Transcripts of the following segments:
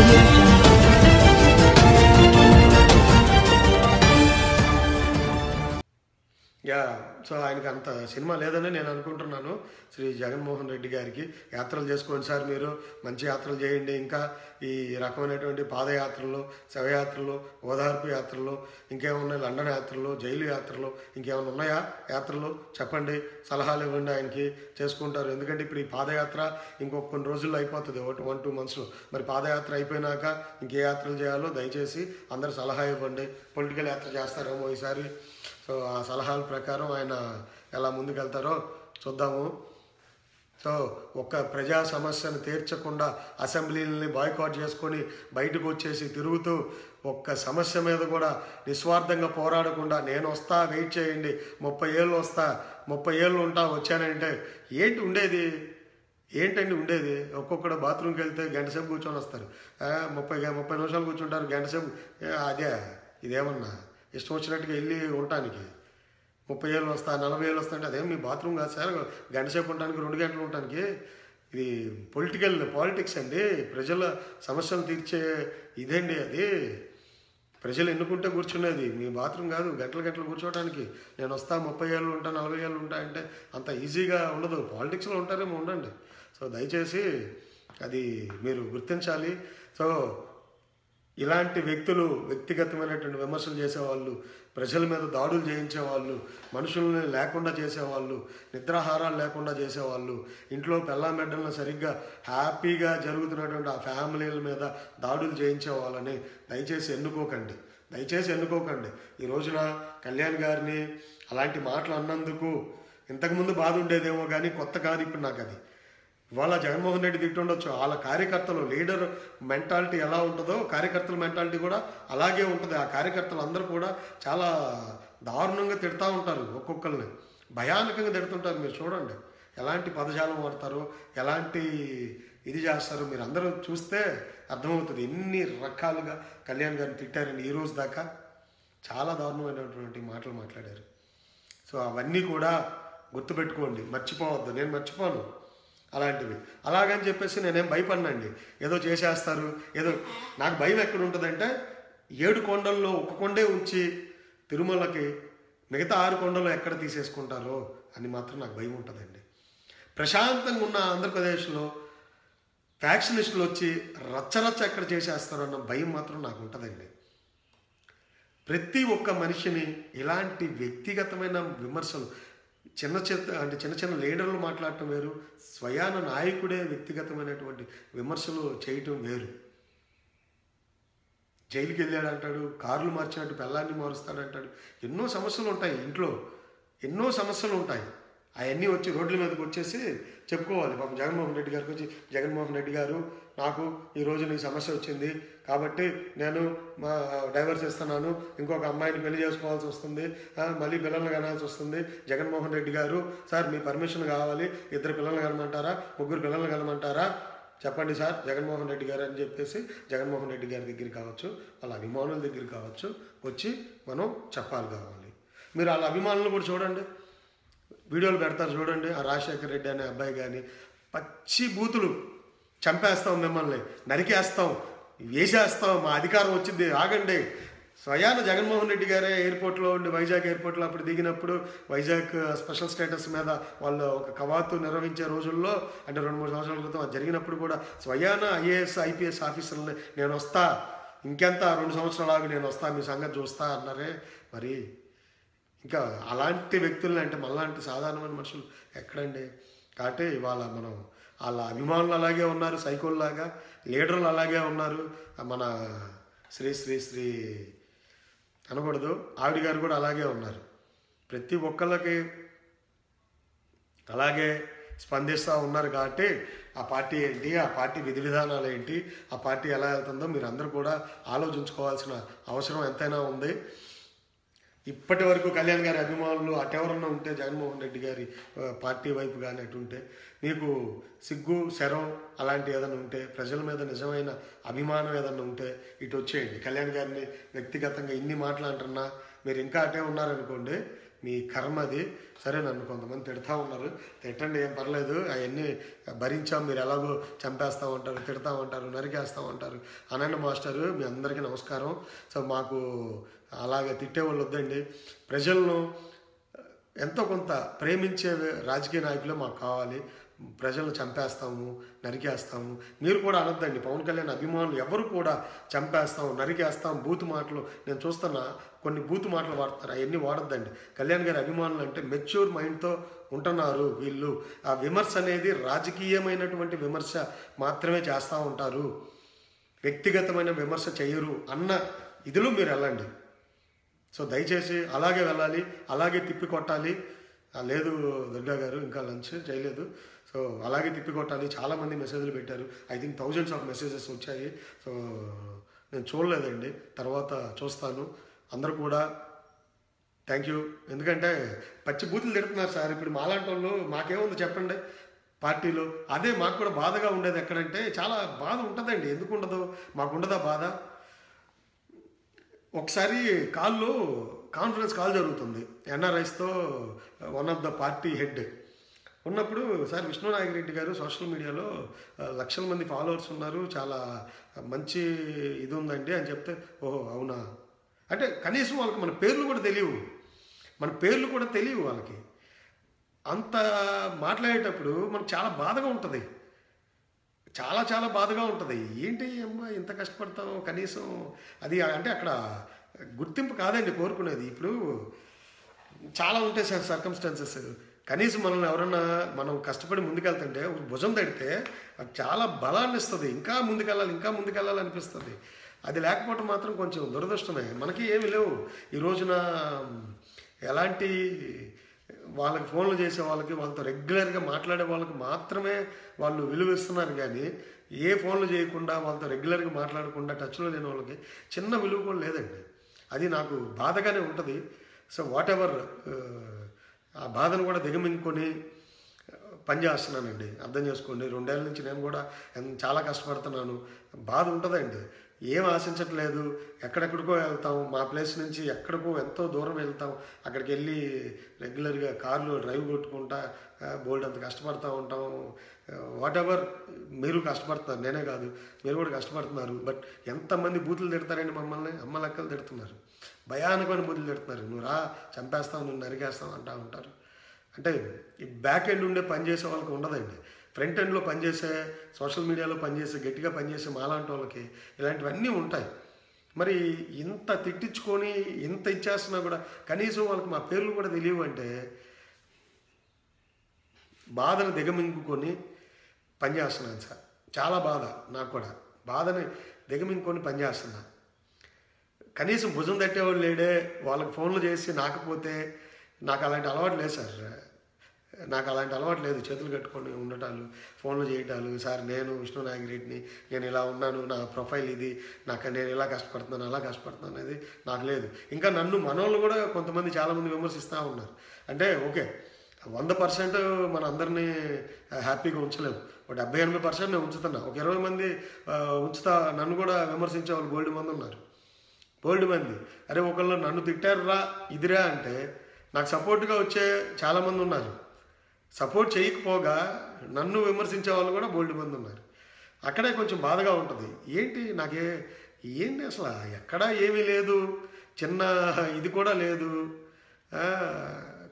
audio jungle. So ఆయనకి అంత cinema లేదని నేను అనుకుంటున్నాను. శ్రీ జగన్మోహన్ రెడ్డి గారికి యాత్రలు చేసుకోండి సార్, మీరు మంచి యాత్రలు చేయండి. ఇంకా ఈ రకమైనటువంటి పాదయాత్రలు, శవయాత్రలు, ఓదార్పు యాత్రలు, ఇంకేమున్నాయి, లండన్ యాత్రలు, జైలు యాత్రలు, ఇంకేమైనా ఉన్నాయా యాత్రలు? చెప్పండి, సలహాలు ఇవ్వండి, ఆయనకి చేసుకుంటారు. ఎందుకంటే ఇప్పుడు ఈ పాదయాత్ర ఇంకొక కొన్ని రోజుల్లో అయిపోతుంది, 1-2 monthsలో. మరి పాదయాత్ర అయిపోయినాక ఇంకే యాత్రలు చేయాలో దయచేసి అందరు సలహా ఇవ్వండి. పొలిటికల్ యాత్ర చేస్తారేమో ఈసారి. సో ఆ సలహాల ప్రకారం ఆయన ఎలా ముందుకెళ్తారో చూద్దాము. సో ఒక్క ప్రజా సమస్యను తీర్చకుండా అసెంబ్లీలని బాయ్కాట్ చేసుకొని బయటకు వచ్చేసి తిరుగుతూ ఒక్క సమస్య మీద కూడా నిస్వార్థంగా పోరాడకుండా నేను వస్తా, వెయిట్ చేయండి, 30 ఏళ్ళు వస్తా, 30 ఏళ్ళు ఉంటా, వచ్చానంటే ఏంటి ఉండేది? ఏంటండి ఉండేది? ఒక్కొక్కడు బాత్రూమ్కి వెళ్తే గంట సేపు కూర్చొని వస్తారు, 30 నిమిషాలు కూర్చుంటారు, గంట సేపు. అదే ఇదేమన్నా ఇష్టం వచ్చినట్టుగా వెళ్ళి ఉండటానికి 30 ఏళ్ళు వస్తా, 40 ఏళ్ళు వస్తా అంటే అదేం మీ బాత్రూమ్ కాదు సార్, గంట సేపు ఉండడానికి, 2 గంటలు ఉండటానికి. ఇది పాలిటిక్స్ అండి, ప్రజల సమస్యలు తీర్చే ఇదండి అది. ప్రజలు ఎన్నుకుంటే కూర్చునేది మీ బాత్రూమ్ కాదు, గంటలు కూర్చోవడానికి. నేను వస్తా, 30 ఏళ్ళు ఉంటా, 40 ఏళ్ళు ఉంటా అంటే అంత ఈజీగా ఉండదు. పాలిటిక్స్లో ఉంటారేమో, ఉండండి. సో దయచేసి అది మీరు గుర్తించాలి. సో ఇలాంటి వ్యక్తులు వ్యక్తిగతమైనటువంటి విమర్శలు చేసేవాళ్ళు, ప్రజల మీద దాడులు చేయించేవాళ్ళు, మనుషుల్ని లేకుండా చేసేవాళ్ళు, నిద్రాహారాలు లేకుండా చేసేవాళ్ళు, ఇంట్లో పెళ్ళామెడ్డలను సరిగ్గా హ్యాపీగా జరుగుతున్నటువంటి ఆ ఫ్యామిలీల మీద దాడులు చేయించేవాళ్ళని దయచేసి ఎన్నుకోకండి. ఈ రోజున కళ్యాణ్ గారిని అలాంటి మాటలు అన్నందుకు ఇంతకుముందు బాధ ఉండేదేమో కానీ కొత్త కాదు ఇప్పుడు నాకు అది. ఇవాళ జగన్మోహన్ రెడ్డి తిట్టుండొచ్చు, వాళ్ళ కార్యకర్తలు లీడర్ మెంటాలిటీ ఎలా ఉంటుందో కార్యకర్తల మెంటాలిటీ కూడా అలాగే ఉంటుంది. ఆ కార్యకర్తలు అందరూ కూడా చాలా దారుణంగా తిడతా ఉంటారు, ఒక్కొక్కరిని భయానకంగా తిడుతుంటారు. మీరు చూడండి ఎలాంటి పదజాలం వాడతారో, ఎలాంటి ఇది చేస్తారో మీరు అందరూ చూస్తే అర్థమవుతుంది. ఎన్ని రకాలుగా కళ్యాణ్ గారిని తిట్టారండి ఈ రోజు దాకా. చాలా దారుణమైనటువంటి మాటలు మాట్లాడారు. సో అవన్నీ కూడా గుర్తుపెట్టుకోండి, మర్చిపోవద్దు. నేను మర్చిపోను అలాంటివి. అలాగని చెప్పేసి నేనేం భయపడినండి, ఏదో చేసేస్తారు, ఏదో. నాకు భయం ఎక్కడ ఉంటుందంటే 7 కొండల్లో ఒక కొండే ఉంచి తిరుమలకి మిగతా 6 కొండలు ఎక్కడ తీసేసుకుంటారో అని మాత్రం నాకు భయం ఉంటుందండి. ప్రశాంతంగా ఉన్న ఆంధ్రప్రదేశ్లో ఫ్యాక్షనిస్టులు వచ్చి రచ్చరచ్చ ఎక్కడ చేసేస్తారో అన్న భయం మాత్రం నాకు ఉంటుందండి. ప్రతి ఒక్క మనిషిని ఇలాంటి వ్యక్తిగతమైన విమర్శలు, చిన్న చిన్న లీడర్లు మాట్లాడటం వేరు, స్వయాన నాయకుడే వ్యక్తిగతమైనటువంటి విమర్శలు చేయటం వేరు. జైలుకి వెళ్ళాడంటాడు, కార్లు మార్చినట్టు పెళ్ళాన్ని మారుస్తాడంటాడు. ఎన్నో సమస్యలు ఉంటాయి ఇంట్లో, ఎన్నో సమస్యలు ఉంటాయి. అవన్నీ వచ్చి రోడ్ల మీదకి వచ్చేసి చెప్పుకోవాలి. పాపం జగన్మోహన్ రెడ్డి గారికి వచ్చి, జగన్మోహన్ రెడ్డి గారు నాకు ఈరోజు నీ సమస్య వచ్చింది కాబట్టి నేను డైవర్స్ ఇస్తున్నాను, ఇంకొక అమ్మాయిని పెళ్లి చేసుకోవాల్సి వస్తుంది, మళ్ళీ పిల్లల్ని కనాల్సి వస్తుంది. జగన్మోహన్ రెడ్డి గారు సార్ మీ పర్మిషన్ కావాలి, 2 పిల్లల్ని కనమంటారా, 3 పిల్లల్ని కనమంటారా, చెప్పండి సార్ జగన్మోహన్ రెడ్డి గారు అని చెప్పేసి జగన్మోహన్ రెడ్డి గారి దగ్గర కావచ్చు, వాళ్ళ అభిమానుల దగ్గర కావచ్చు వచ్చి మనం చెప్పాలి కావాలి. మీరు వాళ్ళ అభిమానులు కూడా చూడండి, వీడియోలు పెడతారు చూడండి. ఆ రాజశేఖర రెడ్డి అనే అబ్బాయి కానీ పచ్చి బూతులు, చంపేస్తాం, మిమ్మల్ని నరికేస్తాం, వేసేస్తాం, మా అధికారం వచ్చింది, ఆగండి. స్వయాన జగన్మోహన్ రెడ్డి గారే ఎయిర్పోర్ట్లో ఉండి, వైజాగ్ ఎయిర్పోర్ట్లో అప్పుడు దిగినప్పుడు, వైజాగ్ స్పెషల్ స్టేటస్ మీద వాళ్ళు ఒక కవాతు నిర్వహించే రోజుల్లో, అంటే 2-3 సంవత్సరాల క్రితం అది జరిగినప్పుడు కూడా స్వయాన IAS IPS ఆఫీసర్లని నేను వస్తా, ఇంకెంత 2 సంవత్సరాలు ఆగి నేను వస్తా, మీ సంగతి చూస్తా అన్నారే. మరి ఇంకా అలాంటి వ్యక్తులని, అంటే మళ్ళాంటి సాధారణమైన మనుషులు ఎక్కడండి? కాబట్టి ఇవాళ మనం వాళ్ళ అభిమానులు అలాగే ఉన్నారు, సైకోల్లాగా, లీడర్లు అలాగే ఉన్నారు. మన శ్రీ అనకూడదు, ఆవిడ గారు కూడా అలాగే ఉన్నారు. ప్రతి ఒక్కళ్ళకి అలాగే స్పందిస్తూ ఉన్నారు. కాబట్టి ఆ పార్టీ ఏంటి, ఆ పార్టీ విధి విధానాలు ఏంటి, ఆ పార్టీ ఎలా వెళ్తుందో మీరు అందరూ కూడా ఆలోచించుకోవాల్సిన అవసరం ఎంతైనా ఉంది. ఇప్పటి వరకు కళ్యాణ్ గారి అభిమానులు అటెవరన్నా ఉంటే, జగన్మోహన్ రెడ్డి గారి పార్టీ వైపు కానీ అటుంటే, మీకు సిగ్గు శరం అలాంటి ఏదైనా ఉంటే, ప్రజల మీద నిజమైన అభిమానం ఏదన్నా ఉంటే ఇటు వచ్చేయండి. కళ్యాణ్ గారిని వ్యక్తిగతంగా ఇన్ని మాటలు అంటున్నా మీరు ఇంకా అటే ఉన్నారనుకోండి, మీ కర్మ అది. సరే, నన్ను కొంతమంది తిడతా ఉన్నారు, తిట్టండి, ఏం పర్లేదు, అవన్నీ భరించాం, మీరు ఎలాగో చంపేస్తూ ఉంటారు, తిడతా ఉంటారు, నరికేస్తూ ఉంటారు. అనండి మాస్టరు, మీ అందరికీ నమస్కారం. సో మాకు అలాగే తిట్టేవాళ్ళు వద్దండి. ప్రజలను ఎంతో కొంత ప్రేమించే రాజకీయ నాయకులే మాకు కావాలి. ప్రజలను చంపేస్తాము, నరికేస్తాము మీరు కూడా అనొద్దండి. పవన్ కళ్యాణ్ అభిమానులు ఎవరు కూడా చంపేస్తాం, నరికేస్తాం, బూతు మాటలు నేను చూస్తున్నా, కొన్ని బూతు మాటలు వాడుతున్నారు, అవన్నీ వాడొద్దండి. కళ్యాణ్ గారి అభిమానులు అంటే మెచ్యూర్ మైండ్తో ఉంటున్నారు వీళ్ళు. ఆ విమర్శ అనేది రాజకీయమైనటువంటి విమర్శ మాత్రమే చేస్తూ ఉంటారు, వ్యక్తిగతమైన విమర్శ చేయరు అన్న ఇదిలో మీరు వెళ్ళండి. సో దయచేసి అలాగే వెళ్ళాలి, అలాగే తిప్పి కొట్టాలి. లేదు దుర్గా గారు ఇంకా లంచ్ చేయలేదు, సో అలాగే తిప్పి కొట్టాలి. చాలామంది మెసేజ్లు పెట్టారు, I think thousands of messages వచ్చాయి. సో నేను చూడలేదండి, తర్వాత చూస్తాను. అందరూ కూడా థ్యాంక్ యూ. ఎందుకంటే పచ్చి బూతులు తిడుతున్నారు సార్. ఇప్పుడు మాలాంటి వాళ్ళు మాకేముంది చెప్పండి పార్టీలో. అదే మాకు కూడా బాధగా ఉండేది. ఎక్కడంటే చాలా బాధ ఉంటుందండి, ఎందుకు ఉండదు, మాకు ఉండదా బాధ. ఒకసారి కాన్ఫరెన్స్ కాల్ జరుగుతుంది ఎన్ఆర్ఐస్తో, one of the party head ఉన్నప్పుడు, సార్ విష్ణునాయక్ గారు సోషల్ మీడియాలో లక్షల మంది ఫాలోవర్స్ ఉన్నారు, చాలా మంచి ఇది ఉందండి అని చెప్తే, ఓహో అవునా అంటే కనీసం వాళ్ళకి మన పేర్లు కూడా తెలియవు, వాళ్ళకి. అంత మాట్లాడేటప్పుడు మనకు చాలా బాధగా ఉంటుంది, చాలా బాధగా ఉంటుంది. ఏంటి అమ్మా ఇంత కష్టపడతాం, కనీసం అది అంటే అక్కడ గుర్తింపు కాదండి కోరుకునేది. ఇప్పుడు చాలా ఉంటాయి సార్ సర్కమ్స్టాన్సెస్. కనీసం మనల్ని ఎవరన్నా మనం కష్టపడి ముందుకెళ్తుంటే ఒక భుజం తడితే అది చాలా బలాన్ని ఇస్తుంది, ఇంకా ముందుకెళ్ళాలి అనిపిస్తుంది. అది లేకపోవడం మాత్రం కొంచెం దురదృష్టమే. మనకి ఏమి లేవు ఈ రోజున. ఎలాంటి వాళ్ళకి ఫోన్లు చేసే వాళ్ళకి, వాళ్ళతో రెగ్యులర్గా మాట్లాడే వాళ్ళకి మాత్రమే వాళ్ళు విలువ ఇస్తున్నారు, కానీ ఏ ఫోన్లు చేయకుండా వాళ్ళతో రెగ్యులర్గా మాట్లాడకుండా టచ్లో లేని వాళ్ళకి చిన్న విలువ కూడా లేదండి. అది నాకు బాధగానే ఉంటుంది. సో వాట్ ఎవర్, ఆ బాధను కూడా దిగమింగుకొని పనిచేస్తున్నానండి, అర్థం చేసుకోండి. 2 ఏళ్ళ నుంచి నేను కూడా చాలా కష్టపడుతున్నాను. బాధ ఉంటుందండి, ఏం ఆశించట్లేదు. ఎక్కడెక్కడికో వెళ్తాం, మా ప్లేస్ నుంచి ఎక్కడికో ఎంతో దూరం వెళ్తాం, అక్కడికి వెళ్ళి రెగ్యులర్గా కార్లు డ్రైవ్ కొట్టుకుంటా బోల్డ్ అంత కష్టపడుతూ ఉంటాం. వాట్ ఎవర్, మీరు కష్టపడుతున్నారు, నేనే కాదు మీరు కూడా కష్టపడుతున్నారు. బట్ ఎంతమంది బూతులు తిడతారండి మమ్మల్ని, అమ్మ లెక్కలు తిడుతున్నారు, భయానకమైన బూతులు తిడుతున్నారు. నువ్వు రా చంపేస్తావు, నువ్వు నరికేస్తావు అంటూ ఉంటారు. అంటే ఈ బ్యాక్ ఎండ్ ఉండే పనిచేసే వాళ్ళకి ఉండదండి. ఫ్రంట్ ఎండ్లో పనిచేసే, సోషల్ మీడియాలో పనిచేసే, గట్టిగా పనిచేసే మాలాంటి వాళ్ళకి ఇలాంటివన్నీ ఉంటాయి. మరి ఇంత తిట్టించుకొని ఇంత ఇచ్చేస్తున్నా కూడా కనీసం వాళ్ళకి మా పేర్లు కూడా తెలియవు అంటే బాధను దిగమింగుకొని పనిచేస్తున్నాను సార్. చాలా బాధ, నాకు కూడా బాధని దిగమింగుకొని పనిచేస్తున్నా. కనీసం భుజం తట్టేవాళ్ళు లేడే, వాళ్ళకి ఫోన్లు చేసి నాకపోతే, నాకు అలాంటి అలవాటు లేదు సార్. నాకు అలాంటి అలవాటు లేదు, చేతులు కట్టుకొని ఉండటాలు, ఫోన్లు చేయటాలు. సార్ నేను విష్ణునాయక్ రెడ్డిని, నేను ఇలా ఉన్నాను, నా ప్రొఫైల్ ఇది, నేను ఇలా కష్టపడుతున్నాను, అలా కష్టపడుతున్నాను అనేది నాకు లేదు. ఇంకా నన్ను మనోళ్ళు కూడా కొంతమంది చాలామంది విమర్శిస్తూ ఉన్నారు. అంటే ఓకే, 100% మన అందరినీ హ్యాపీగా ఉంచలేము, ఒక 70-80% నేను ఉంచుతున్నా. ఒక 20 మంది ఉంచుతా, నన్ను కూడా విమర్శించే వాళ్ళు బోల్డ్ మంది ఉన్నారు, బోల్డ్ మంది. అరే ఒకళ్ళు నన్ను తిట్టారురా ఇదిరా అంటే నాకు సపోర్ట్గా వచ్చే చాలామంది ఉన్నారు, సపోర్ట్ చేయకపోగా నన్ను విమర్శించే వాళ్ళు కూడా బోల్డ్ మంది ఉన్నారు. అక్కడే కొంచెం బాధగా ఉంటుంది. ఏంటి అసలు ఎక్కడా ఏమీ లేదు, చిన్న ఇది కూడా లేదు,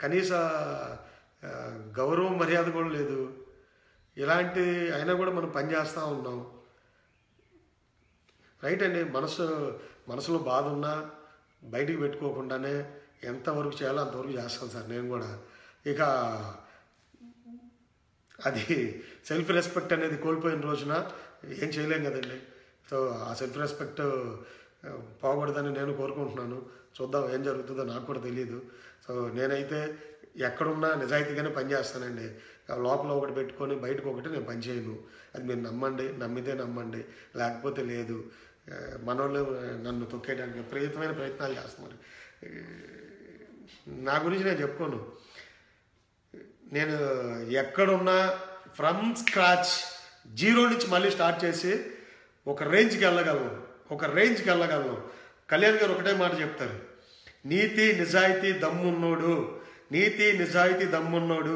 కనీస గౌరవం మర్యాద కూడా లేదు. ఇలాంటి అయినా కూడా మనం పనిచేస్తూ ఉన్నాం. రైట్ అండి, మనసులో బాధ ఉన్నా బయటికి పెట్టుకోకుండానే ఎంతవరకు చేయాలో అంతవరకు చేస్తాను సార్ నేను కూడా. ఇక అది సెల్ఫ్ రెస్పెక్ట్ అనేది కోల్పోయిన రోజున ఏం చేయలేం కదండి. సో ఆ సెల్ఫ్ రెస్పెక్ట్ పోకూడదని నేను కోరుకుంటున్నాను. చూద్దాం ఏం జరుగుతుందో, నాకు కూడా తెలియదు. సో నేనైతే ఎక్కడున్నా నిజాయితీగానే పనిచేస్తానండి. లోపల ఒకటి పెట్టుకొని బయటకు ఒకటి నేను పనిచేయను. అది మీరు నమ్మండి, నమ్మితే నమ్మండి, లేకపోతే లేదు. మనోళ్ళు నన్ను తొక్కేయడానికి విపరీతమైన ప్రయత్నాలు చేస్తున్నారు. నా గురించి నేను చెప్పుకోను. నేను ఎక్కడున్నా ఫ్రమ్ స్క్రాచ్, జీరో నుంచి మళ్ళీ స్టార్ట్ చేసి ఒక రేంజ్కి వెళ్ళగలను. కళ్యాణ్ గారు ఒకటే మాట చెప్తారు, నీతి నిజాయితీ దమ్మున్నోడు నీతి నిజాయితీ దమ్మున్నోడు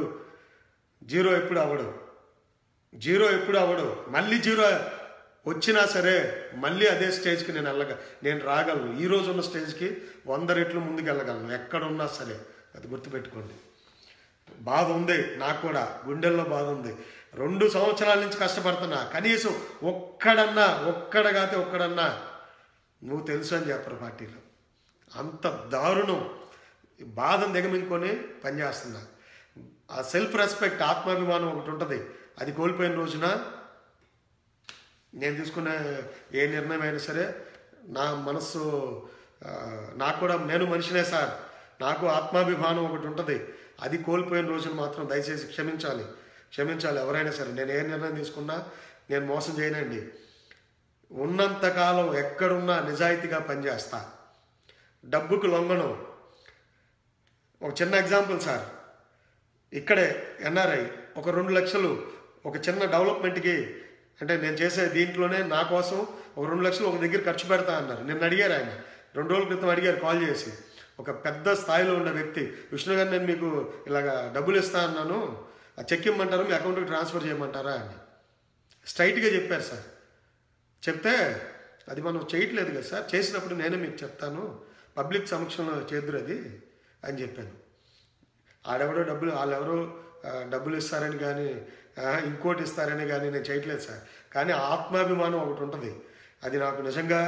జీరో ఎప్పుడు అవ్వడు. మళ్ళీ జీరో వచ్చినా సరే మళ్ళీ అదే స్టేజ్కి నేను రాగలను. ఈరోజు ఉన్న స్టేజ్కి 100 రెట్లు ముందుకు వెళ్ళగలను ఎక్కడున్నా సరే. అది గుర్తుపెట్టుకోండి. బాధ ఉంది, నాకు కూడా గుండెల్లో బాధ ఉంది. 2 సంవత్సరాల నుంచి కష్టపడుతున్నా. కనీసం ఒక్కడన్నా నువ్వు తెలుసు అని చెప్పరు పార్టీలో. అంత దారుణం. బాధను దిగమించుకొని పనిచేస్తున్నా. ఆ సెల్ఫ్ రెస్పెక్ట్, ఆత్మాభిమానం ఒకటి ఉంటుంది. అది కోల్పోయిన రోజున నేను తీసుకున్న ఏ నిర్ణయం అయినా సరే నా మనస్సు నేను మనిషినే సార్, నాకు ఆత్మాభిమానం ఒకటి ఉంటుంది. అది కోల్పోయిన రోజున మాత్రం దయచేసి క్షమించాలి ఎవరైనా సరే. నేను ఏ నిర్ణయం తీసుకున్నా నేను మోసం చేయనండి. ఉన్నంతకాలం ఎక్కడున్నా నిజాయితీగా పనిచేస్తా, డబ్బుకు లొంగను. ఒక చిన్న ఎగ్జాంపుల్ సార్, ఇక్కడే ఎన్ఆర్ఐ ఒక 2 లక్షలు ఒక చిన్న డెవలప్మెంట్కి, అంటే నేను చేసే దీంట్లోనే నా కోసం ఒక 2 లక్షలు ఒక దగ్గర ఖర్చు పెడతా అన్నారు. నిన్న అడిగారు ఆయన, 2 రోజుల క్రితం అడిగారు కాల్ చేసి. ఒక పెద్ద స్థాయిలో ఉన్న వ్యక్తి, విష్ణు గారు నేను మీకు ఇలాగా డబ్బులు ఇస్తా అన్నాను, ఆ చెక్ ఇమ్మంటారు, మీ అకౌంట్కి ట్రాన్స్ఫర్ చేయమంటారా అని స్ట్రైట్గా చెప్పారు సార్. చెప్తే అది మనం చేయట్లేదు కదా సార్, చేసినప్పుడు నేనే మీకు చెప్తాను, పబ్లిక్ సమక్షంలో చేదురు అది అని చెప్పాను. వాళ్ళెవరో డబ్బులు ఇస్తారని కానీ ఇంకోటి ఇస్తారని కానీ నేను చేయట్లేదు సార్. కానీ ఆత్మాభిమానం ఒకటి ఉంటుంది. అది నాకు నిజంగా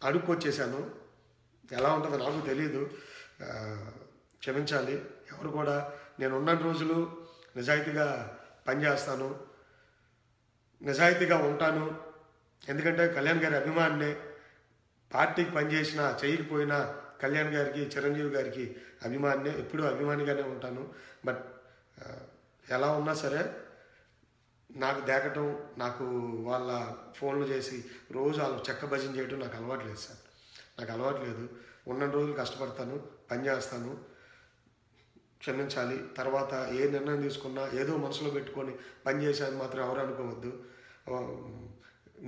అడుక్కొచ్చేసాను. ఎలా ఉంటుందో నాకు తెలియదు. క్షమించాలి ఎవరు కూడా. నేను ఉన్న రోజులు నిజాయితీగా పనిచేస్తాను, నిజాయితీగా ఉంటాను. ఎందుకంటే కళ్యాణ్ గారి అభిమానినే. పార్టీకి పనిచేసినా చేయకపోయినా కళ్యాణ్ గారికి, చిరంజీవి గారికి అభిమానినే, ఎప్పుడూ అభిమానిగానే ఉంటాను. బట్ ఎలా ఉన్నా సరే నాకు దేకటం, నాకు వాళ్ళ ఫోన్లు చేసి రోజు వాళ్ళకి చెక్క భజన చేయటం నాకు అలవాట్లేదు సార్. నాకు అలవాట్లేదు. ఉన్న రోజులు కష్టపడతాను, పనిచేస్తాను. క్షమించాలి. తర్వాత ఏ నిర్ణయం తీసుకున్నా ఏదో మనసులో పెట్టుకొని పనిచేసాను మాత్రం ఎవరు అనుకోవద్దు.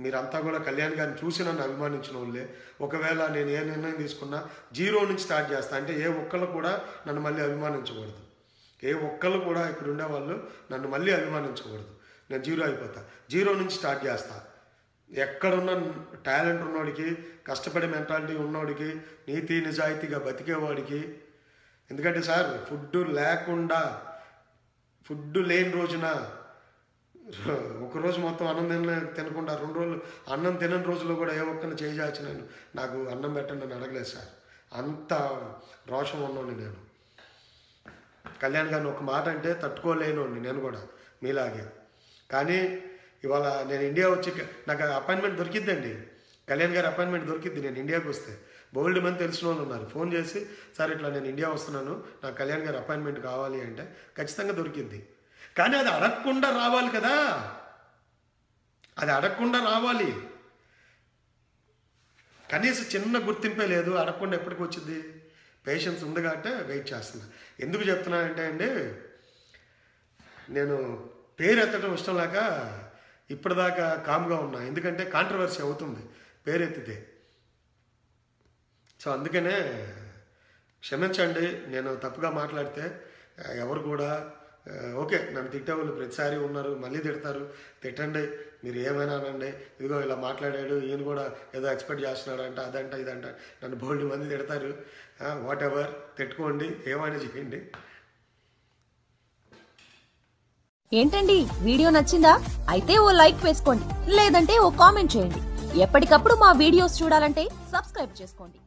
మీరంతా కూడా కళ్యాణ్ గారిని చూసి నన్ను అభిమానించిన వాళ్ళే. ఒకవేళ నేను ఏ నిర్ణయం తీసుకున్నా జీరో నుంచి స్టార్ట్ చేస్తా. అంటే ఏ ఒక్కళ్ళు కూడా నన్ను మళ్ళీ అభిమానించకూడదు. ఏ ఒక్కళ్ళు కూడా ఇక్కడ ఉండేవాళ్ళు నన్ను మళ్ళీ అభిమానించకూడదు. నేను జీరో అయిపోతా. జీరో నుంచి స్టార్ట్ చేస్తా. ఎక్కడున్న టాలెంట్ ఉన్నవాడికి, కష్టపడే మెంటాలిటీ ఉన్నవాడికి, నీతి నిజాయితీగా బతికేవాడికి. ఎందుకంటే సార్ ఫుడ్ లేని రోజున ఒకరోజు మొత్తం అన్నం తినకుండా 2 రోజులు అన్నం తినని రోజుల్లో కూడా ఏ ఒక్కరిని చేయాల్సి నాకు అన్నం పెట్టండి అని అడగలేదు సార్. అంత రోషం ఉన్నోని నేను. కళ్యాణ్ గారిని ఒక మాట అంటే తట్టుకోలేనోని నేను కూడా మీలాగే. కానీ ఇవాళ నేను ఇండియా వచ్చి నాకు అపాయింట్మెంట్ దొరికిద్దండి. కళ్యాణ్ గారి అపాయింట్మెంట్ దొరికిద్ది నేను ఇండియాకి వస్తే. బోల్డ్ మంది తెలిసిన వాళ్ళు ఉన్నారు. ఫోన్ చేసి సార్ ఇట్లా నేను ఇండియా వస్తున్నాను, నాకు కళ్యాణ్ గారి అపాయింట్మెంట్ కావాలి అంటే ఖచ్చితంగా దొరికిద్ది. కానీ అది అడగకుండా రావాలి కదా, అది అడగకుండా రావాలి. కనీసం చిన్న గుర్తింపే లేదు. అడగకుండా ఎప్పటికి వచ్చింది? పేషెన్స్ ఉంది కాబట్టి వెయిట్ చేస్తున్నా. ఎందుకు చెప్తున్నానంటే అండి, నేను పేరు ఎత్తడం ఇష్టం లేక ఇప్పటిదాకా కామ్గా ఉన్నా. ఎందుకంటే కాంట్రవర్సీ అవుతుంది పేరు ఎత్తితే. సో అందుకనే క్షమించండి నేను తప్పుగా మాట్లాడితే. ఎవరు కూడా ఓకే నన్ను తిట్టేవాళ్ళు ప్రతిసారి ఉన్నారు, మళ్ళీ తిడతారు. తిట్టండి, మీరు ఏమైనా అనండి. ఇదిగో ఇలా మాట్లాడాడు, ఈయన కూడా ఏదో ఎక్స్పెక్ట్ చేస్తున్నాడు అంట, అదంట ఇదంట. నన్ను బోల్డ్ మంది తిడతారు. వాట్ ఎవర్, తిట్టుకోండి, ఏమైనా చేయండి. ఏంటండి వీడియో నచ్చిందా? అయితే ఓ లైక్ వేసుకోండి, లేదంటే ఓ కామెంట్ చేయండి. ఎప్పటికప్పుడు మా వీడియోస్ చూడాలంటే సబ్స్క్రైబ్ చేసుకోండి.